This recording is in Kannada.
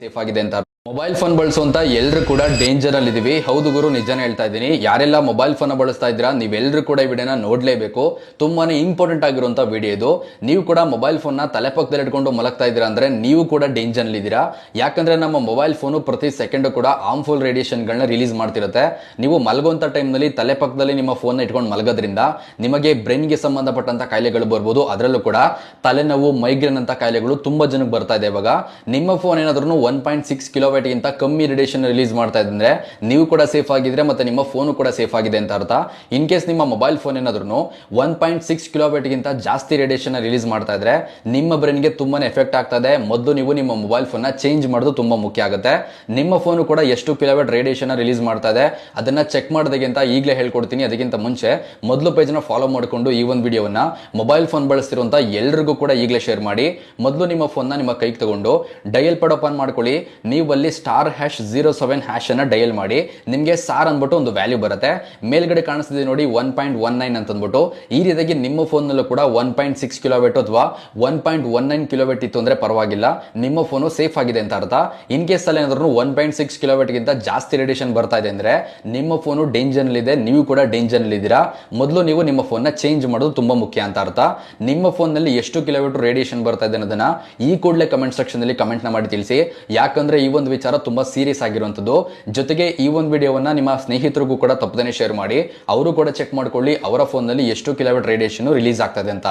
ಸೇಫ್ ಆಗಿದೆ ಅಂತ. ಮೊಬೈಲ್ ಫೋನ್ ಬಳಸುವಂತ ಎಲ್ಲರೂ ಕೂಡ ಡೇಂಜರ್ ಅಲ್ಲಿ ಇದೀವಿ. ಹೌದು ಗುರು, ನಿಜಾನೇ ಹೇಳ್ತಾ ಇದ್ದೀನಿ. ಯಾರೆಲ್ಲ ಮೊಬೈಲ್ ಫೋನ್ ಬಳಸ್ತಾ ಇದ್ದೀರಾ ನೀವೆಲ್ಲರೂ ಕೂಡ ಈ ವಿಡಿಯೋನ ನೋಡ್ಲೇಬೇಕು. ತುಂಬಾನೇ ಇಂಪಾರ್ಟೆಂಟ್ ಆಗಿರುವಂತ ವಿಡಿಯೋ ಇದು. ನೀವು ಕೂಡ ಮೊಬೈಲ್ ಫೋನ್ ನ ತಲೆ ಪಕ್ಕದಲ್ಲಿ ಇಟ್ಕೊಂಡು ಮಲಗ್ತಾ ಇದ್ದೀರಾ ಅಂದ್ರೆ ನೀವು ಕೂಡ ಡೇಂಜರ್ ಅಲ್ಲಿ ಇದ್ದೀರಾ. ಯಾಕಂದ್ರೆ ನಮ್ಮ ಮೊಬೈಲ್ ಫೋನು ಪ್ರತಿ ಸೆಕೆಂಡ್ ಕೂಡ ಹಾರ್ಮ್ಫುಲ್ ರೇಡಿಯೇಷನ್ ಗಳನ್ನ ರಿಲೀಸ್ ಮಾಡ್ತಿರುತ್ತೆ. ನೀವು ಮಲಗುವಂತ ಟೈಮ್ ನಲ್ಲಿ ತಲೆ ಪಕ್ಕದಲ್ಲಿ ನಿಮ್ಮ ಫೋನ್ ನ ಇಟ್ಕೊಂಡು ಮಲಗೋದ್ರಿಂದ ನಿಮಗೆ ಬ್ರೈನ್ ಗೆ ಸಂಬಂಧಪಟ್ಟಂತ ಕಾಯಿಲೆಗಳು ಬರ್ಬೋದು. ಅದರಲ್ಲೂ ಕೂಡ ತಲೆನೋವು, ಮೈಗ್ರೇನ್ ಅಂತ ಕಾಯಿಲೆಗಳು ತುಂಬಾ ಜನಕ್ಕೆ ಬರ್ತಾ ಇದೆ. ಇವಾಗ ನಿಮ್ಮ ಫೋನ್ ಏನಾದ್ರೂ 1.6 ಕಿಲೋವ್ಯಾಟ್ ಗಿಂತ ಕಮ್ಮಿ ರೇಡಿಯೇಷನ್ ರಿಲೀಸ್ ಮಾಡ್ತಾ ಇದ್ರೆ ನೀವು ಕೂಡ ಸೇಫ್ ಆಗಿದ್ರೆ ಮತ್ತೆ ನಿಮ್ಮ ಫೋನ್ ಕೂಡ ಸೇಫ್ ಆಗಿದೆ ಅಂತ ಅರ್ಥ. ಇನ್ ಕೇಸ್ ನಿಮ್ಮ ಮೊಬೈಲ್ ಫೋನ್ ಏನಾದ್ರೂ 1.6 ಕಿಲೋವ್ಯಾಟ್ ಗಿಂತ ಜಾಸ್ತಿ ರೇಡಿಯೇಷನ್ ರಿಲೀಸ್ ಮಾಡ್ತಾ ಇದ್ರೆ ನಿಮ್ಮ ಬ್ರೈನ್ ಗೆ ತುಂಬಾನೇ ಎಫೆಕ್ಟ್ ಆಗ್ತಾ ಇದೆ. ಮೊದಲು ನೀವು ನಿಮ್ಮ ಮೊಬೈಲ್ ಫೋನ್ ನ ಚೇಂಜ್ ಮಾಡೋದು ತುಂಬಾ ಮುಖ್ಯ ಆಗುತ್ತೆ. ನಿಮ್ಮ ಫೋನ್ ಕೂಡ ಎಷ್ಟು ಕಿಲೋವ್ಯಾಟ್ ರೇಡಿಯೇಷನ್ ರಿಲೀಸ್ ಮಾಡ್ತಾ ಇದೆ ಅದನ್ನ ಚೆಕ್ ಮಾಡೋದಕ್ಕೆ ಅಂತ ಈಗಲೇ ಹೇಳ್ಕೊಡ್ತೀನಿ. ಅದಕ್ಕಿಂತ ಮುಂಚೆ ಮೊದಲು ಪೇಜ್ ನ ಫಾಲೋ ಮಾಡಿಕೊಂಡು ಈ ಒಂದು ವಿಡಿಯೋವನ್ನ ಮೊಬೈಲ್ ಫೋನ್ ಬಳಸ್ತಿರುವಂತ ಎಲ್ಲರಿಗೂ ಕೂಡ ಈಗಲೇ ಶೇರ್ ಮಾಡಿ. ಮೊದಲು ನಿಮ್ಮ ಫೋನ್ ನ ನಿಮ್ಮ ಕೈಗೆ ತಗೊಂಡು ಡಯಲ್ ಪ್ಯಾಡ್ ಓಪನ್ ಮಾಡ್ಕೊಳ್ಳಿ. ನೀವು ಅಲ್ಲಿ *#07# ಅನ್ನ ಡಯಲ್ ಮಾಡಿ. ನಿಮಗೆ ಸಾರ್ ಅಂದ್ಬಿಟ್ಟು ಒಂದು ವ್ಯಾಲ್ಯೂ ಬರುತ್ತೆ. ಮೇಲ್ಗಡೆ ಕಾಣಿಸ್ತಿದೆ ನೋಡಿ 1.19 ಅಂತ ಅಂದ್ಬಿಟ್ಟು. ಈ ರೀತಿಯಾಗಿ ನಿಮ್ಮ ಫೋನ್ ನಲ್ಲೂ ಕೂಡ 1.6 ಕಿಲೋವ್ಯಾಟ್ ಅಥವಾ 1.19 ಕಿಲೋವ್ಯಾಟ್ ಇತ್ತು ಅಂದ್ರೆ ಪರವಾಗಿಲ್ಲ, ನಿಮ್ಮ ಫೋನು ಸೇಫ್ ಆಗಿದೆ ಅಂತ ಅರ್ಥ. ಇನ್ ಕೇಸ್ ಅಲ್ಲಿ ಏನಾದ್ರೂ 1.6 ಕಿಲೋವ್ಯಾಟ್ ಗಿಂತ ಜಾಸ್ತಿ ರೇಡಿಯೇಷನ್ ಬರ್ತಾ ಇದೆ ಅಂದ್ರೆ ನಿಮ್ಮ ಫೋನು ಡೇಂಜರ್ ನಲ್ಲಿ ಇದೆ, ನೀವು ಕೂಡ ಡೇಂಜರ್ ನಲ್ಲಿ ಇದ್ದೀರಾ. ಮೊದಲು ನೀವು ನಿಮ್ಮ ಫೋನ್ ನ ಚೇಂಜ್ ಮಾಡೋದು ತುಂಬಾ ಮುಖ್ಯ ಅಂತ ಅರ್ಥ. ನಿಮ್ಮ ಫೋನ್ ನಲ್ಲಿ ಎಷ್ಟು ಕಿಲೋವ್ಯಾಟ್ ರೇಡಿಯೇಷನ್ ಬರ್ತಾ ಇದೆ ಅನ್ನೋದನ್ನ ಈ ಕೂಡಲೇ ಕಮೆಂಟ್ ಸೆಕ್ಷನ್ ನಲ್ಲಿ ಕಮೆಂಟ್ ನ ಮಾಡಿ ತಿಳಿಸಿ. ಯಾಕಂದ್ರೆ ಈ ಒಂದು ವಿಚಾರ ತುಂಬಾ ಸೀರಿಯಸ್ ಆಗಿರುವಂತದ್ದು. ಜೊತೆಗೆ ಈ ಒಂದು ವಿಡಿಯೋವನ್ನ ನಿಮ್ಮ ಸ್ನೇಹಿತರಿಗೂ ಕೂಡ ತಪ್ಪದೇನೆ ಶೇರ್ ಮಾಡಿ. ಅವರು ಕೂಡ ಚೆಕ್ ಮಾಡ್ಕೊಳ್ಳಿ ಅವರ ಫೋನ್ ನಲ್ಲಿ ಎಷ್ಟು ಕಿಲೋವ್ಯಾಟ್ ರೇಡಿಯೇಷನ್ ರಿಲೀಸ್ ಆಗ್ತದೆ ಅಂತ.